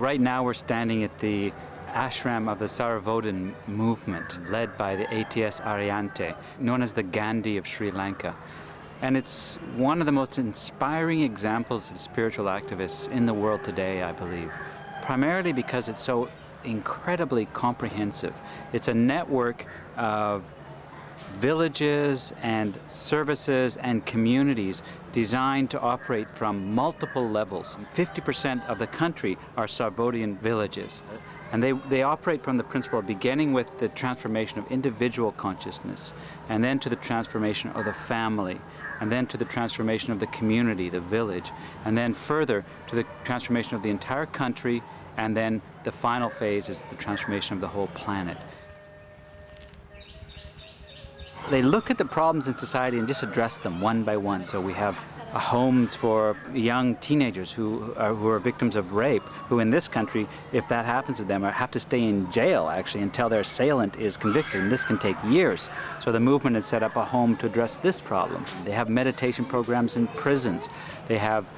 Right now we're standing at the ashram of the Sarvodayan movement, led by the ATS Ariante, known as the Gandhi of Sri Lanka. And it's one of the most inspiring examples of spiritual activists in the world today, I believe, primarily because it's so incredibly comprehensive. It's a network of villages and services and communities designed to operate from multiple levels. 50% of the country are Sarvodayan villages. And they operate from the principle of beginning with the transformation of individual consciousness, and then to the transformation of the family, and then to the transformation of the community, the village, and then further to the transformation of the entire country, and then the final phase is the transformation of the whole planet. They look at the problems in society and just address them one by one. So we have homes for young teenagers who are victims of rape, who in this country, if that happens to them, have to stay in jail actually until their assailant is convicted, and this can take years. So the movement has set up a home to address this problem. They have meditation programs in prisons. They have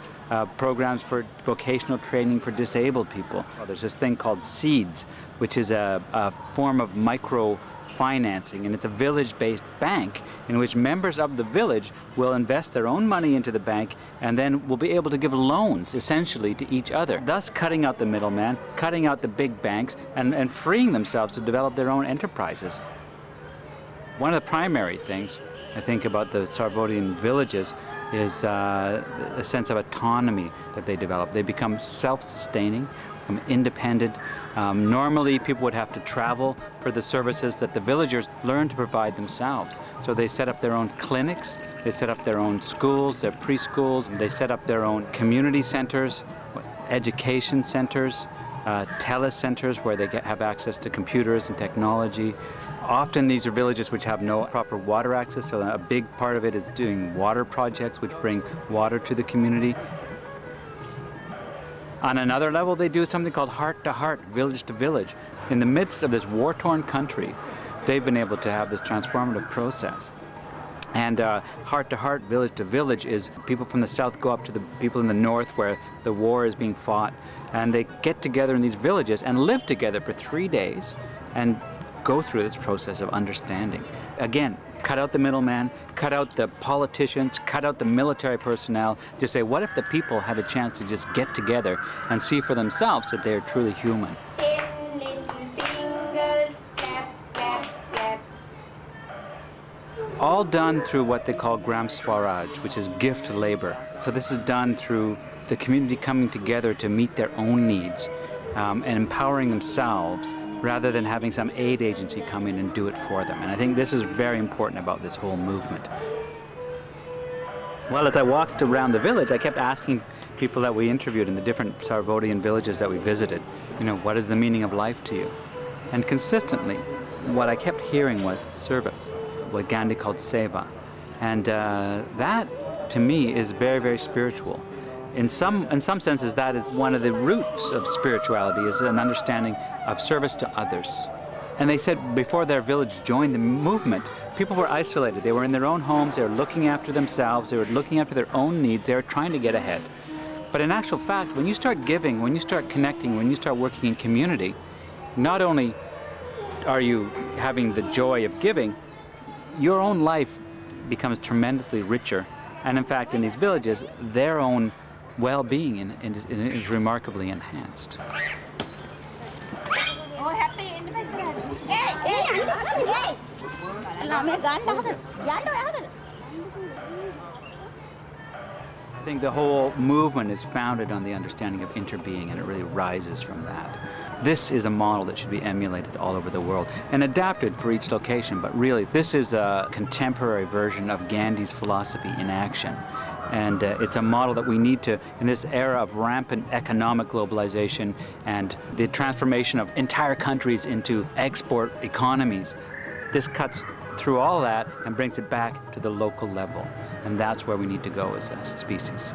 programs for vocational training for disabled people. There's this thing called SEEDS, which is a form of microfinancing, and it's a village-based bank in which members of the village will invest their own money into the bank and then will be able to give loans, essentially, to each other, thus cutting out the middleman, cutting out the big banks, and freeing themselves to develop their own enterprises. One of the primary things I think about the Sarvodayan villages is a sense of autonomy that they develop. They become self-sustaining, become independent. Normally people would have to travel for the services that the villagers learn to provide themselves. So they set up their own clinics, they set up their own schools, their preschools, they set up their own community centers, education centers, telecenters where they have access to computers and technology. Often these are villages which have no proper water access, so a big part of it is doing water projects which bring water to the community. On another level, they do something called heart-to-heart, village-to-village. In the midst of this war-torn country, they've been able to have this transformative process. And heart-to-heart, village-to-village is people from the south go up to the people in the north where the war is being fought, and they get together in these villages and live together for 3 days and go through this process of understanding. Again, cut out the middleman, cut out the politicians, cut out the military personnel. Just say, what if the people had a chance to just get together and see for themselves that they're truly human? 10 little fingers, clap, clap, clap. All done through what they call Gram Swaraj, which is gift labor. So this is done through the community coming together to meet their own needs and empowering themselves, rather than having some aid agency come in and do it for them. And I think this is very important about this whole movement. Well, as I walked around the village, I kept asking people that we interviewed in the different Sarvodayan villages that we visited, what is the meaning of life to you? And consistently, what I kept hearing was service, what Gandhi called seva. And that, to me, is very, very spiritual. In some senses, that is one of the roots of spirituality, is an understanding of service to others. And they said before their village joined the movement, people were isolated. They were in their own homes, they were looking after themselves, they were looking after their own needs, they were trying to get ahead. But in actual fact, when you start giving, when you start connecting, when you start working in community, not only are you having the joy of giving, your own life becomes tremendously richer. And in fact, in these villages, their own well-being is remarkably enhanced. Oh, happy anniversary. I think the whole movement is founded on the understanding of interbeing, and it really rises from that. This is a model that should be emulated all over the world and adapted for each location, but really this is a contemporary version of Gandhi's philosophy in action. And it's a model that we need to, in this era of rampant economic globalization and the transformation of entire countries into export economies, this cuts through all that and brings it back to the local level. And that's where we need to go as a species.